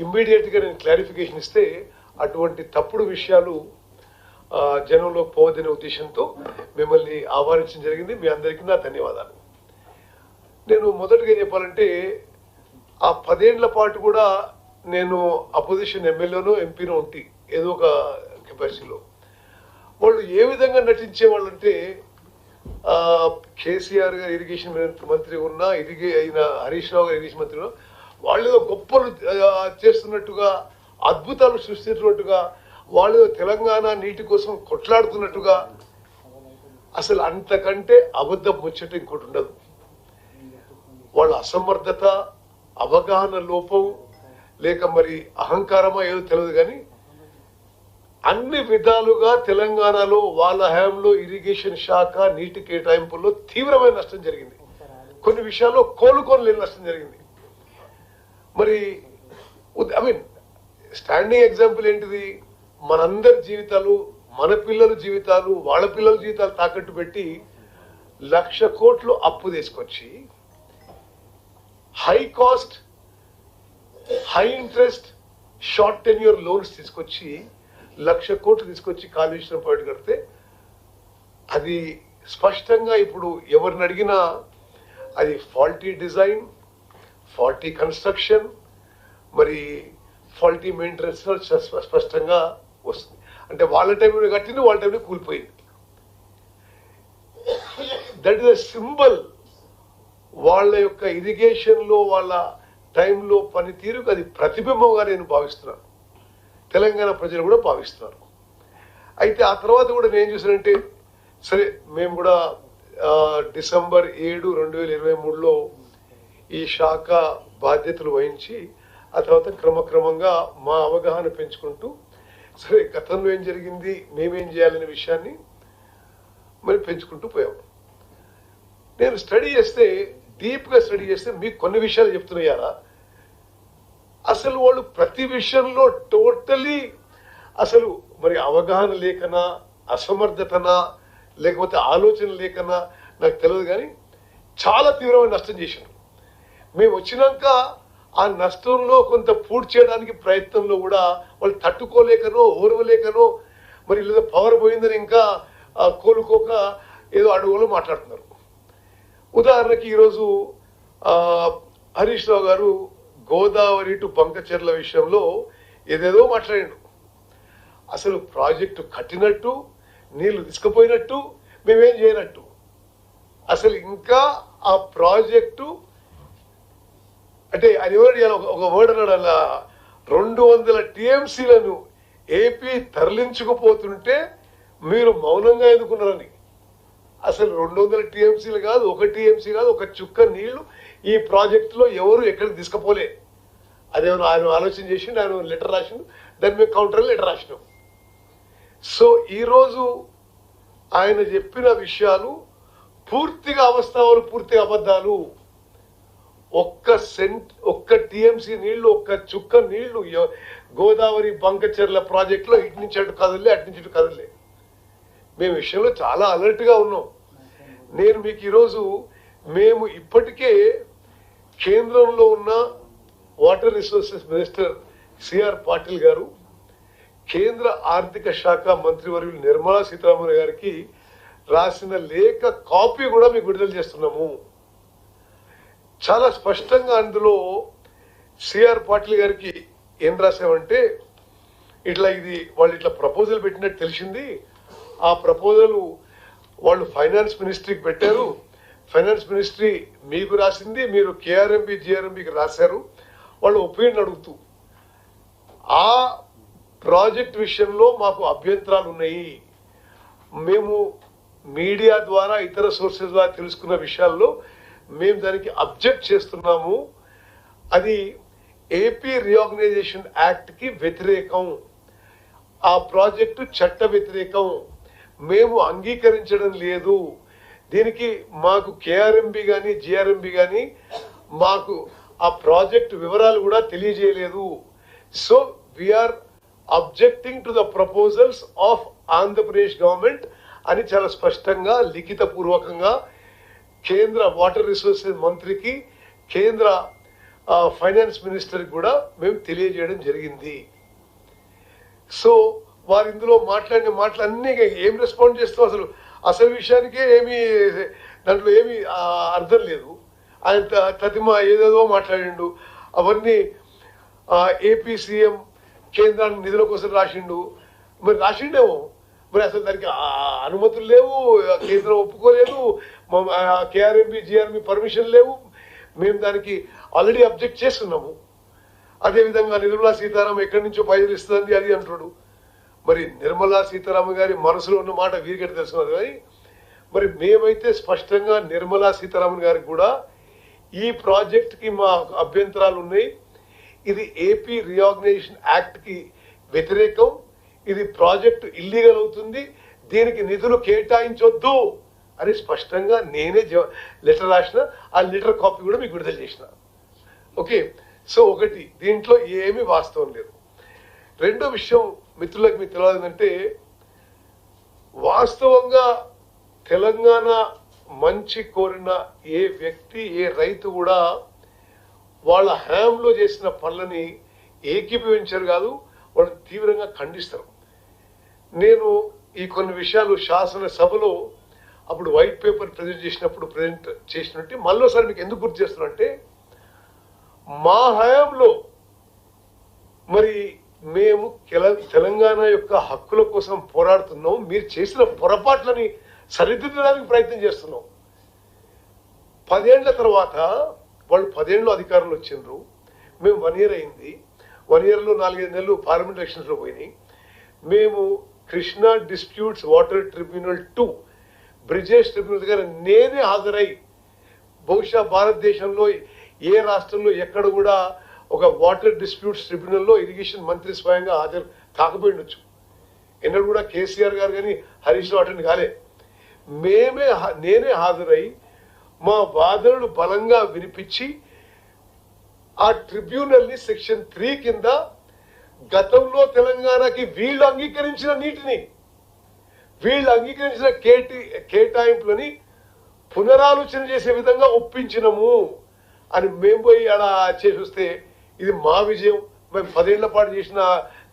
ఇమ్మీడియట్గా నేను క్లారిఫికేషన్ ఇస్తే అటువంటి తప్పుడు విషయాలు జనంలో పోవద్దనే ఉద్దేశంతో మిమ్మల్ని ఆహ్వానించడం జరిగింది. మీ అందరికీ నా ధన్యవాదాలు. నేను మొదటగా చెప్పాలంటే ఆ 10 ఏళ్ల పాటు కూడా నేను అపోజిషన్ ఎమ్మెల్యేనో ఎంపీనో ఉంటే ఏదో ఒక కెపాసిటీలో వాళ్ళు ఏ విధంగా నటించేవాళ్ళంటే కేసీఆర్ గారు ఇరిగేషన్ మంత్రి ఉన్నా అయిన హరీష్ రావు గారు ఇరిగేషన్ మంత్రి ఉన్నా వాళ్ళు ఏదో గొప్పలు చేస్తున్నట్టుగా అద్భుతాలు సృష్టిస్తున్నట్టుగా వాళ్ళు తెలంగాణ నీటి కోసం కొట్లాడుతున్నట్టుగా అసలు అంతకంటే అబద్ధం ముచ్చట ఇంకోటి ఉండదు. వాళ్ళ అసమర్థత, అవగాహన లోపం, లేక మరి అహంకారమా ఏదో తెలియదు, కానీ అన్ని విధాలుగా తెలంగాణలో వాళ్ళ హయాంలో ఇరిగేషన్ శాఖ నీటి కేటాయింపుల్లో తీవ్రమైన నష్టం జరిగింది. కొన్ని విషయాల్లో కోలుకోలేని నష్టం జరిగింది. మరి స్టాండింగ్ ఎగ్జాంపుల్ ఏంటిది? మనందరి జీవితాలు, మన పిల్లల జీవితాలు, వాళ్ళ పిల్లల జీవితాలు తాకట్టు పెట్టి 1,00,000 కోట్లు అప్పు తీసుకొచ్చి high cost, high interest, short tenure loans తీసుకొచ్చి 1,00,000 కోట్లు తీసుకొచ్చి కాళేశ్వరం ప్రాజెక్టు కడితే అది స్పష్టంగా ఇప్పుడు ఎవరిని అడిగినా అది ఫాల్టీ డిజైన్, ఫాల్టీ కన్స్ట్రక్షన్, మరి ఫాల్టీ మెయింటెనెన్స్ స్పష్టంగా వస్తుంది. అంటే వాళ్ళ టైంలో కట్టింది, వాళ్ళ టైంలో కూలిపోయింది. దట్ ఇస్ అ సింబల్ వాళ్ళ యొక్క ఇరిగేషన్లో వాళ్ళ టైంలో పనితీరుకు అది ప్రతిబింబంగా నేను భావిస్తున్నాను. తెలంగాణ ప్రజలు కూడా భావిస్తున్నారు. అయితే ఆ తర్వాత కూడా నేను చూసానంటే సరే, మేము కూడా డిసెంబర్ 7, 2023లో ఈ శాఖ బాధ్యతలు వహించి ఆ తర్వాత క్రమక్రమంగా మా అవగాహన పెంచుకుంటూ సరే గతంలో ఏం జరిగింది, మేమేం చేయాలనే విషయాన్ని మరి పెంచుకుంటూ పోయాం. నేను స్టడీ చేస్తే, డీప్గా స్టడీ చేస్తే మీకు కొన్ని విషయాలు చెప్తున్నాయారా, అసలు వాళ్ళు ప్రతి విషయంలో టోటలీ అసలు మరి అవగాహన లేకనా, అసమర్థతనా, లేకపోతే ఆలోచన లేకనా నాకు తెలియదు, కానీ చాలా తీవ్రమైన నష్టం చేశారు. మేము వచ్చినాక ఆ నష్టంలో కొంత పూర్తి చేయడానికి ప్రయత్నంలో కూడా వాళ్ళు తట్టుకోలేకనో, ఓర్వలేకనో, మరి లేదా పవర్ పోయిందని ఇంకా కోలుకోక ఏదో అడుగులో మాట్లాడుతున్నారు. ఉదాహరణకి ఈరోజు హరీష్ రావు గారు గోదావరి టు బంకచెర్ల విషయంలో ఏదేదో మాట్లాడాడు. అసలు ప్రాజెక్టు కట్టినట్టు, నీళ్లు తీసుకుపోయినట్టు, మేమేం చేయనట్టు. అసలు ఇంకా ఆ ప్రాజెక్టు అంటే అది ఒక వర్డ్ అన్నాడు, అలా 200 TMCలను ఏపీ తరలించుకుపోతుంటే మీరు మౌనంగా ఎదుర్కొన్నారని. అసలు 200 TMCలు కాదు, 1 TMC కాదు, ఒక చుక్క నీళ్లు ఈ ప్రాజెక్టులో ఎవరు ఎక్కడికి తీసుకుపోలే. అదేమో ఆయన ఆలోచన చేసిండు, ఆయన లెటర్ రాసిండు, దాని మీద కౌంటర్ లెటర్ రాసినాం. సో ఈరోజు ఆయన చెప్పిన విషయాలు పూర్తిగా అవాస్తవాలు, పూర్తిగా అబద్ధాలు. ఒక్క TMC నీళ్లు, ఒక్క చుక్క నీళ్లు గోదావరి బంకచెర్ల ప్రాజెక్టులో ఇటు నుంచి అటు కదలే, అటు నుంచి ఇటు కదలే. మేము విషయంలో చాలా అలర్ట్గా ఉన్నాం. నేను మీకు ఈరోజు మేము ఇప్పటికే కేంద్రంలో ఉన్న water resources minister CR Patil గారు, కేంద్ర ఆర్థిక శాఖ మంత్రివర్యులు నిర్మలా సీతారామన్ గారికి రాసిన లేఖ కాపీ కూడా మీకు విడుదల చేస్తున్నాము. చాలా స్పష్టంగా అందులో సిఆర్ పాటిల్ గారికి ఏం రాసామంటే, ఇది వాళ్ళు ఇట్లా ప్రపోజల్ పెట్టినట్టు తెలిసింది. ఆ ప్రపోజల్ వాళ్ళు ఫైనాన్స్ మినిస్ట్రీకి పెట్టారు, ఫైనాన్స్ మినిస్ట్రీ మీకు రాసింది, మీరు KRMB GRMBకి రాశారు. వాళ్ళు ఒపీనియన్ అడుగుతూ ఆ ప్రాజెక్ట్ విషయంలో మాకు అభ్యంతరాలు ఉన్నాయి, మేము మీడియా ద్వారా ఇతర సోర్సెస్ ద్వారా తెలుసుకున్న విషయాల్లో మేము దానికి అబ్జెక్ట్ చేస్తున్నాము, అది ఏపీ రీఆర్గనైజేషన్ యాక్ట్కి వ్యతిరేకం, ఆ ప్రాజెక్టు చట్ట వ్యతిరేకం, మేము అంగీకరించడం లేదు, దీనికి మాకు KRMB కానీ GRMB కానీ మాకు ఆ ప్రాజెక్టు వివరాలు కూడా తెలియజేయలేదు. So we are objecting to the proposals of Andhra Pradesh government అని చాలా స్పష్టంగా లిఖితపూర్వకంగా కేంద్ర వాటర్ రిసోర్సెస్ మంత్రికి, కేంద్ర ఫైనాన్స్ మినిస్టర్ కూడా మేము తెలియజేయడం జరిగింది. సో వారు ఇందులో మాట్లాడిన మాటలు అన్నీ ఏం రెస్పాండ్ చేస్తాం, అసలు విషయానికే ఏమీ దాంట్లో ఏమీ అర్థం లేదు. ఆయన తతిమ ఏదేదో మాట్లాడిండు, అవన్నీ ఏపీ సీఎం కేంద్రానికి నిధుల కోసం రాసిండు. మరి రాసిండేమో, మరి అసలు దానికి అనుమతులు లేవు, కేంద్రం ఒప్పుకోలేదు, కేఆర్ఎంబి జిఆర్ఎంబి పర్మిషన్ లేవు. మేము దానికి ఆల్రెడీ అబ్జెక్ట్ చేస్తున్నాము. అదేవిధంగా నిర్మలా సీతారామన్ ఎక్కడి నుంచో పైసలు ఇస్తుంది అది అంటాడు. మరి నిర్మలా సీతారామన్ గారి మనసులో ఉన్న మాట వీరికటి తెలుసుకున్నది. కానీ మరి మేమైతే స్పష్టంగా నిర్మలా సీతారామన్ గారికి కూడా ఈ ప్రాజెక్ట్కి మా అభ్యంతరాలు ఉన్నాయి, ఇది ఏపీ రీఆర్గనైజేషన్ యాక్ట్కి వ్యతిరేకం, ఇది ప్రాజెక్టు ఇల్లీగల్ అవుతుంది, దీనికి నిధులు కేటాయించొద్దు అని స్పష్టంగా నేనే లెటర్ రాసిన. ఆ లెటర్ కాపీ కూడా మీకు విడుదల చేసిన. ఓకే, సో ఒకటి, దీంట్లో ఏమీ వాస్తవం లేదు. రెండో విషయం మిత్రులకు మీకు తెలియదంటే, వాస్తవంగా తెలంగాణ మంచి కోరిన ఏ వ్యక్తి ఏ రైతు కూడా వాళ్ళ హయాంలో చేసిన పనులని ఏకీభవించారు కాదు, వాళ్ళు తీవ్రంగా ఖండిస్తారు. నేను ఈ కొన్ని విషయాలు శాసనసభలో అప్పుడు వైట్ పేపర్ ప్రజెంట్ చేసినట్టు మళ్ళీసారి మీకు ఎందుకు గుర్తు చేస్తున్నానంటే, మా హయాంలో మరి మేము తెలంగాణ యొక్క హక్కుల కోసం పోరాడుతున్నాం, మీరు చేసిన పొరపాట్లని సరిదిద్దడానికి ప్రయత్నం చేస్తున్నాం. 10 ఏళ్ల తర్వాత వాళ్ళు 10 ఏళ్ళు అధికారంలో వచ్చిండ్రు, మేము 1 year అయింది. 1 yearలో 4-5 నెలలు పార్లమెంట్ ఎలక్షన్స్లో పోయినాయి. మేము Krishna disputes water tribunal 2 Brijesh tribunal దగ్గర నేనే హాజరై, బహుశా భారతదేశంలో ఏ రాష్ట్రంలో ఎక్కడ కూడా ఒక వాటర్ డిస్ప్యూట్స్ ట్రిబ్యునల్లో ఇరిగేషన్ మంత్రి స్వయంగా హాజరు కాకపోయిండొచ్చు. ఎన్నడూ కూడా కేసీఆర్ గారు కానీ హరీష్ రావు అటెండ్ కాలే. నేనే హాజరై మా వాదనలు బలంగా వినిపించి ఆ ట్రిబ్యునల్ని సెక్షన్ 3 కింద గతంలో తెలంగాణకి వీళ్ళు అంగీకరించిన నీటిని, వీళ్ళు అంగీకరించిన కేటాయింపులని పునరాలోచన చేసే విధంగా ఒప్పించినము అని మేము పోయి అలా చేసి వస్తే ఇది మా విజయం, మేము 10 ఏళ్ల పాటు చేసిన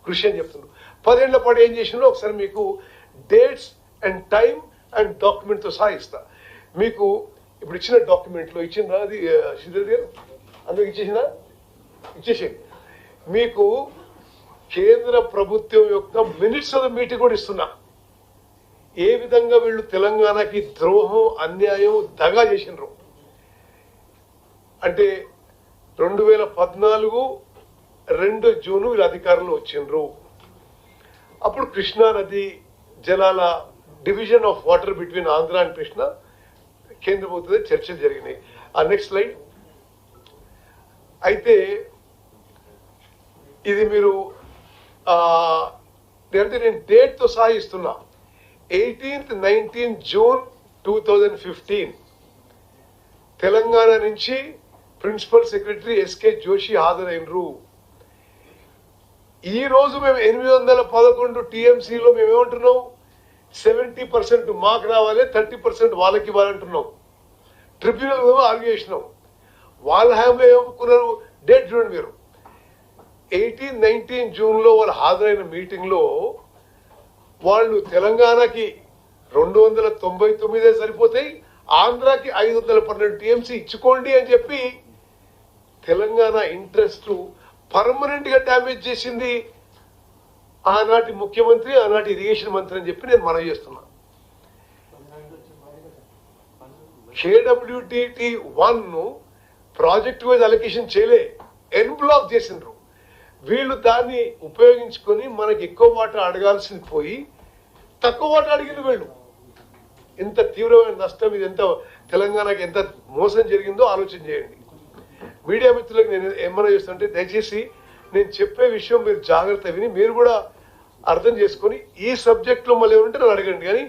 కృషి అని చెప్తున్నాం. 10 ఏళ్ల పాటు ఏం చేసినా ఒకసారి మీకు డేట్స్ అండ్ టైం అండ్ డాక్యుమెంట్తో సహా ఇస్తా. మీకు ఇప్పుడు ఇచ్చిన డాక్యుమెంట్లో ఇచ్చిందా అది శ్రీధర్ గారు అందుకు ఇచ్చేసేయండి. మీకు కేంద్ర ప్రభుత్వం యొక్క మినిట్స్ ఆఫ్ ద మీటింగ్ కూడా ఇస్తున్నా. ఏ విధంగా వీళ్ళు తెలంగాణకి ద్రోహం అన్యాయం దగా చేసినారు అంటే 2014 2 జూన్ వీళ్ళు అధికారంలో వచ్చిండ్రు. అప్పుడు కృష్ణా నది జలాల division of water between Andhra and Krishna కేంద్ర ప్రభుత్వం చర్చలు జరిగినాయి. ఆ నెక్స్ట్ స్లైడ్. అయితే ఇది మీరు అంటే నేను డేట్తో సహా ఇస్తున్నా. 18th 19 జూన్ 2015 తెలంగాణ నుంచి ప్రిన్సిపల్ సెక్రటరీ ఎస్కే జోషి హాజరైనరు. ఈ రోజు మేము 811 టీఎంసీలో మేము ఏమంటున్నాం, 70% మాకు రావాలి, 30% వాళ్ళకి ఇవ్వాలంటున్నాం. ట్రిబ్యునల్ మేము ఆర్గ్యూ చేసినాం. వాళ్ళ హ్యాంలో ఏమనుకున్నారు, డేట్ చూడండి మీరు. 18-19 జూన్లో వాళ్ళు హాజరైన మీటింగ్లో వాళ్ళు తెలంగాణకి 299 సరిపోతాయి, ఆంధ్రాకి 512 టీఎంసీ ఇచ్చుకోండి అని చెప్పి తెలంగాణ ఇంట్రెస్ట్ పర్మనెంట్ గా డ్యామేజ్ చేసింది ఆనాటి ముఖ్యమంత్రి, ఆనాటి ఇరిగేషన్ మంత్రి అని చెప్పి నేను మనవి చేస్తున్నా. KWTT 1 ప్రాజెక్ట్ వైజ్ అలొకేషన్ చేయలే, ఎన్ బ్లాక్ చేసిండ్రు. వీళ్ళు దాన్ని ఉపయోగించుకొని మనకి ఎక్కువ వాటా అడగాల్సింది పోయి తక్కువ వాటా అడిగింది వీళ్ళు. ఎంత తీవ్రమైన నష్టం, ఇది ఎంత తెలంగాణకి ఎంత మోసం జరిగిందో ఆలోచన చేయండి. మీడియా మిత్రులకు నేను ఏమన్నా చేస్తుంటే దయచేసి నేను చెప్పే విషయం మీరు జాగ్రత్త విని మీరు కూడా అర్థం చేసుకొని ఈ సబ్జెక్ట్లో మళ్ళీ ఏమంటే నన్ను అడగండి. కానీ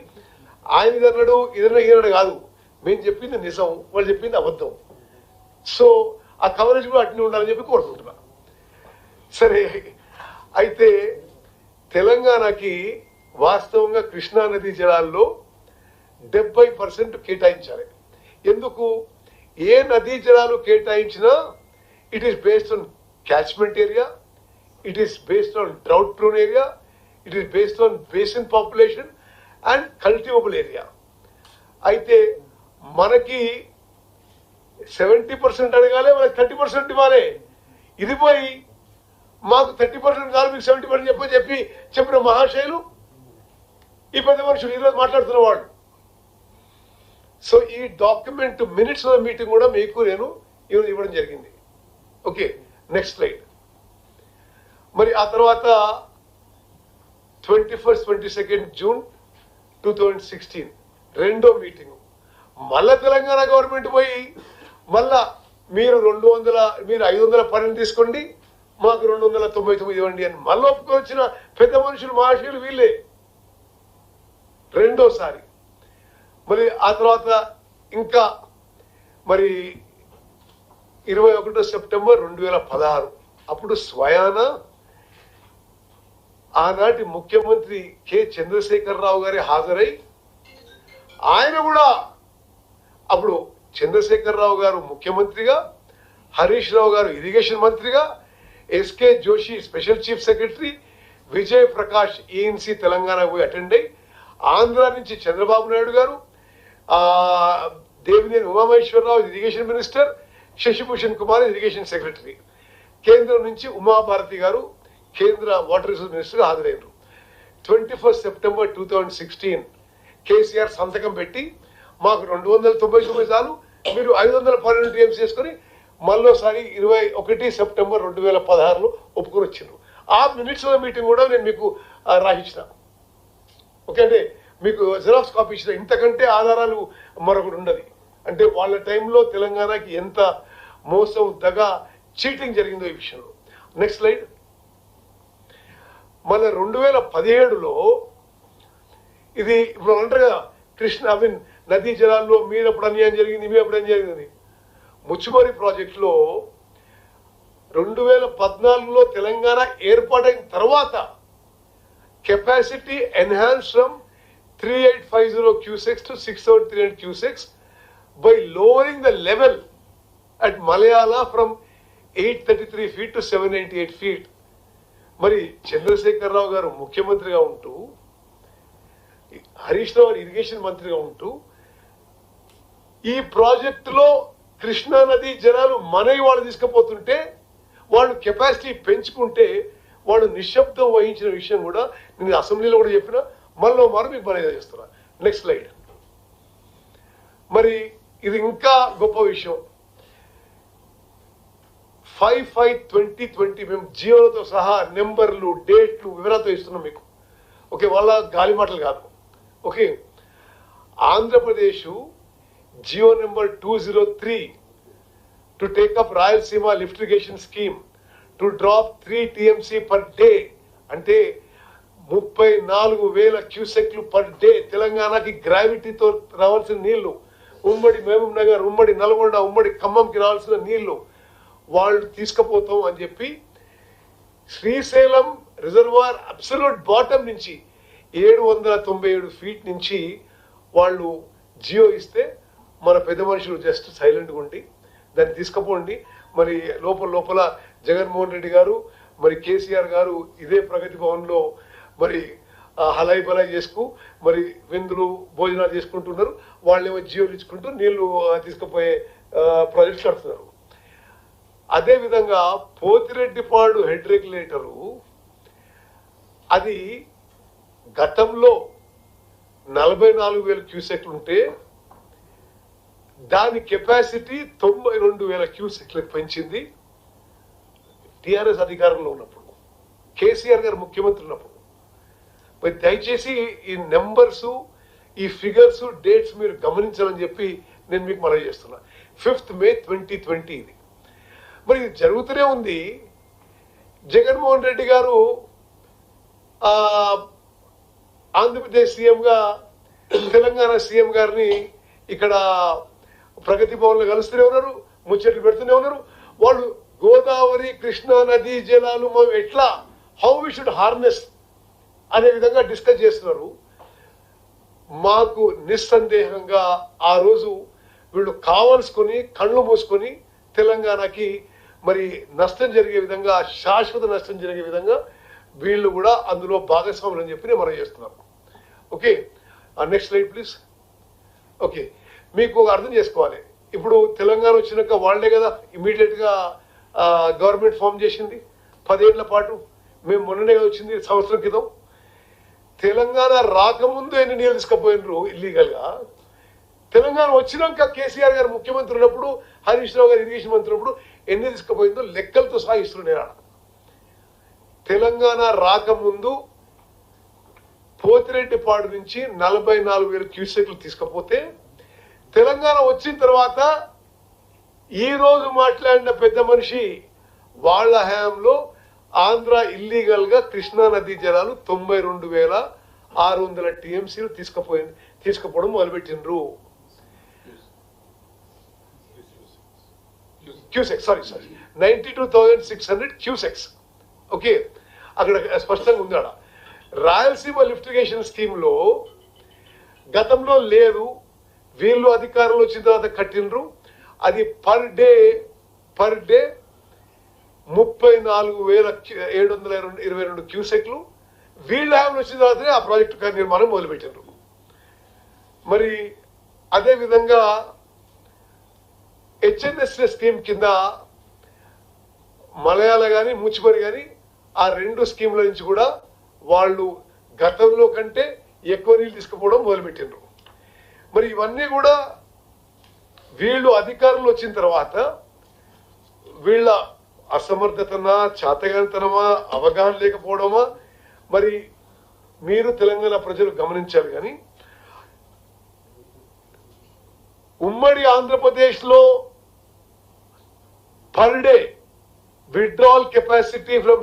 ఆయన ఇది అన్నాడు ఈయనడు కాదు, మేము చెప్పింది నిజం, వాళ్ళు చెప్పింది అబద్ధం. సో ఆ కవరేజ్ కూడా అట్నే ఉండాలని చెప్పి కోరుకుంటున్నా. సరే, అయితే తెలంగాణకి వాస్తవంగా కృష్ణా నదీ జలాల్లో 70% కేటాయించాలి. ఎందుకు? ఏ నదీ జలాలు కేటాయించినా It is based on catchment area. It is based on drought-prone area. It is based on basin population and cultivable area. అయితే మనకి 70% అడగాలి, మనకి 30% ఇవ్వాలి. ఇది పోయి మాకు 30% కాదు మీకు 70% చెప్పిన మహాశయులు ఈ పెద్ద మనుషులు ఈరోజు మాట్లాడుతున్న వాళ్ళు. సో ఈ డాక్యుమెంట్ మినిట్స్ ఆఫ్ మీటింగ్ కూడా మీకు నేను ఇవ్వడం జరిగింది. Okay, next slide. మరి ఆ తర్వాత 21st 22nd June 2016 రెండో మీటింగ్. మళ్ళా తెలంగాణ గవర్నమెంట్ పోయి మళ్ళా మీరు 512 తీసుకోండి, మాకు 299 ఇవ్వండి అని మళ్ళీ ఒప్పుకొచ్చిన పెద్ద మనుషులు మహాశయులు వీళ్ళే రెండోసారి. మరి ఆ తర్వాత ఇంకా మరి 21 సెప్టెంబర్ 2016 అప్పుడు స్వయాన ఆనాటి ముఖ్యమంత్రి కె చంద్రశేఖరరావు గారి హాజరై ఆయన కూడా అప్పుడు చంద్రశేఖరరావు గారు ముఖ్యమంత్రిగా, హరీష్ రావు గారు ఇరిగేషన్ మంత్రిగా, SK Joshi special chief secretary, Vijay Prakash ENC Telangana పోయి అటెండ్ అయ్యి, ఆంధ్ర నుంచి చంద్రబాబు నాయుడు గారు, Devineni Umamaheswararao irrigation minister, Sasibhushan Kumar irrigation secretary, కేంద్రం నుంచి ఉమాభారతి గారు కేంద్ర వాటర్ రిసోర్స్ మినిస్టర్ హాజరయ్యారు. 21st September 2016 కేసీఆర్ సంతకం పెట్టి మాకు 299 చాలు, మీరు 512 టీఎంసీ చేసుకుని మళ్ళీసారి 21 సెప్టెంబర్ 2016 ఒప్పుకొని వచ్చిండ్రు. ఆ మినిట్స్ మీటింగ్ కూడా నేను మీకు రాయించిన. ఓకే, అంటే మీకు జిరాక్స్ కాపీ ఇచ్చిన. ఇంతకంటే ఆధారాలు మరొకటి ఉండదు. అంటే వాళ్ళ టైంలో తెలంగాణకి ఎంత మోసం, దగ, చీటింగ్ జరిగిందో ఈ విషయంలో. Next slide. మళ్ళీ 2017లో ఇది ఇప్పుడు అంటారు కదా, నదీ జలాల్లో మీరు ఎప్పుడు అన్యాయం జరిగింది, మీ ఎప్పుడు అన్యాయం జరిగింది. ముచ్చుమరి ప్రాజెక్టులో 2014లో తెలంగాణ ఏర్పాటైన తర్వాత capacity enhance from 3850 cusecs to 6738 cusecs by lowering the level at Malayala from 833 feet to 798 feet. మరి చంద్రశేఖరరావు గారు ముఖ్యమంత్రిగా ఉంటూ, హరీష్ రావు ఇరిగేషన్ మంత్రిగా ఉంటూ ఈ ప్రాజెక్టులో కృష్ణా నది జలాలు మనవి వాళ్ళు తీసుకుపోతుంటే వాళ్ళు కెపాసిటీ పెంచుకుంటే వాళ్ళు నిశ్శబ్దం వహించిన విషయం కూడా నేను అసెంబ్లీలో కూడా చెప్పిన, మళ్ళీ మీకు మనవి చేస్తున్నా. Next slide. మరి ఇది ఇంకా గొప్ప విషయం. 5/5/2020 మేము జియోలతో సహా నెంబర్లు, డేట్లు, వివరాలతో ఇస్తున్నాం మీకు. ఓకే, వాళ్ళ గాలి మాటలు కాదు. Okay, Andhra Pradesh G O number 203 to take up Rayalaseema lift irrigation scheme to drop 3 TMC per day, అంటే 34,000 క్యూసెక్లు పర్ డే తెలంగాణకి గ్రావిటీతో రావాల్సిన నీళ్లు, ఉమ్మడి మహబూబ్ నగర్, ఉమ్మడి నల్గొండ, ఉమ్మడి ఖమ్మంకి రావాల్సిన నీళ్లు వాళ్ళు తీసుకుపోతాం అని చెప్పి శ్రీశైలం రిజర్వాయర్ అబ్సల్యూట్ బాటమ్ నుంచి 797 ఫీట్ నుంచి వాళ్ళు జియో ఇస్తే మన పెద్ద మనుషులు జస్ట్ సైలెంట్గా ఉండి దాన్ని తీసుకుపోండి. మరి లోపల జగన్మోహన్ రెడ్డి గారు, మరి కేసీఆర్ గారు ఇదే ప్రగతి భవన్లో మరి హలాయి బలాయి చేసుకు మరి విందులు భోజనాలు చేసుకుంటున్నారు. వాళ్ళేమో జియోలు ఇచ్చుకుంటూ నీళ్లు తీసుకుపోయే ప్రాజెక్ట్స్ కడుతున్నారు. అదేవిధంగా పోతిరెడ్డిపాడు హెడ్ రెగ్యులేటరు అది గతంలో 44,000 క్యూసెక్లు ఉంటే దాని కెపాసిటీ 92,000 క్యూసెక్లకు పెంచింది టిఆర్ఎస్ అధికారంలో ఉన్నప్పుడు, కేసీఆర్ గారు ముఖ్యమంత్రి ఉన్నప్పుడు. మరి దయచేసి ఈ నెంబర్స్, ఈ ఫిగర్స్, డేట్స్ మీరు గమనించాలని చెప్పి నేను మీకు మనవి చేస్తున్నా. 5th May 2020 ఇది. మరి ఇది జరుగుతూనే ఉంది. జగన్మోహన్ రెడ్డి గారు ఆంధ్రప్రదేశ్ సీఎంగా తెలంగాణ సీఎం గారిని ఇక్కడ ప్రగతి భవన్లో కలుస్తూనే ఉన్నారు, ముచ్చట్లు పెడుతూనే ఉన్నారు. వాళ్ళు గోదావరి, కృష్ణా నదీ జలాలు మనం ఎట్లా, హౌ వి షుడ్ హార్నెస్ అనే విధంగా డిస్కస్ చేస్తున్నారు. మాకు నిస్సందేహంగా ఆ రోజు వీళ్ళు కావాల్సుకొని కళ్ళు మూసుకొని తెలంగాణకి మరి నష్టం జరిగే విధంగా, శాశ్వత నష్టం జరిగే విధంగా వీళ్ళు కూడా అందులో భాగస్వాములు అని చెప్పి నేను మనం చేస్తున్నాను. Okay, next slide please. Okay, మీకు అర్థం చేసుకోవాలి, ఇప్పుడు తెలంగాణ వచ్చినాక వాళ్ళే కదా ఇమీడియట్గా గవర్నమెంట్ ఫామ్ చేసింది 10 ఏళ్ల పాటు. మేము మొన్ననే వచ్చింది సంవత్సరం క్రితం. తెలంగాణ రాకముందు ఎన్ని నీళ్ళు తీసుకుపోయినరు ఇల్లీగల్గా, తెలంగాణ వచ్చినాక కేసీఆర్ గారు ముఖ్యమంత్రి ఉన్నప్పుడు, హరీష్ రావు గారు ఇరిగేషన్ మంత్రి ఉన్నప్పుడు ఎన్ని తీసుకుపోయిందో లెక్కలతో సాగిస్తున్నాయి. తెలంగాణ రాకముందు పోతిరెడ్డిపాడు నుంచి 44,000 క్యూసెక్లు తీసుకపోతే, తెలంగాణ వచ్చిన తర్వాత ఈ రోజు మాట్లాడిన పెద్ద మనిషి వాళ్ళ హయాంలో ఆంధ్ర ఇల్లీగల్ గా కృష్ణా నదీ జలాలు 92,600 టీఎంసీలు తీసుకుపోవడం మొదలుపెట్టిండ్రు. Cusecs, sorry 92,600 cusecs. ఓకే, అక్కడ స్పష్టంగా ఉంది. రాయలసీమ లిఫ్టిగేషన్ స్కీమ్ లో గతంలో లేదు, వీళ్ళు అధికారంలో వచ్చిన తర్వాత కట్టినరు. అది పర్ డే 34,722 క్యూసెక్లు. వీళ్ళ హ్యామ్ వచ్చిన తర్వాతనే ఆ ప్రాజెక్టు నిర్మాణం మొదలుపెట్టారు. మరి అదే విధంగా హెచ్ఎన్ఎస్ఏ స్కీమ్ కింద మలయాళ కానీ ముచ్చిమరి కానీ ఆ 2 స్కీముల నుంచి కూడా వాళ్ళు గతంలో కంటే ఎక్కువ నీళ్ళు తీసుకుపోవడం మొదలుపెట్టిండ్రు. మరి ఇవన్నీ కూడా వీళ్ళు అధికారంలో వచ్చిన తర్వాత వీళ్ళ అసమర్థతనా, చాతగానితనమా, అవగాహన లేకపోవడమా, మరి మీరు తెలంగాణ ప్రజలు గమనించాలి. కానీ ఉమ్మడి ఆంధ్రప్రదేశ్లో per day withdrawal capacity from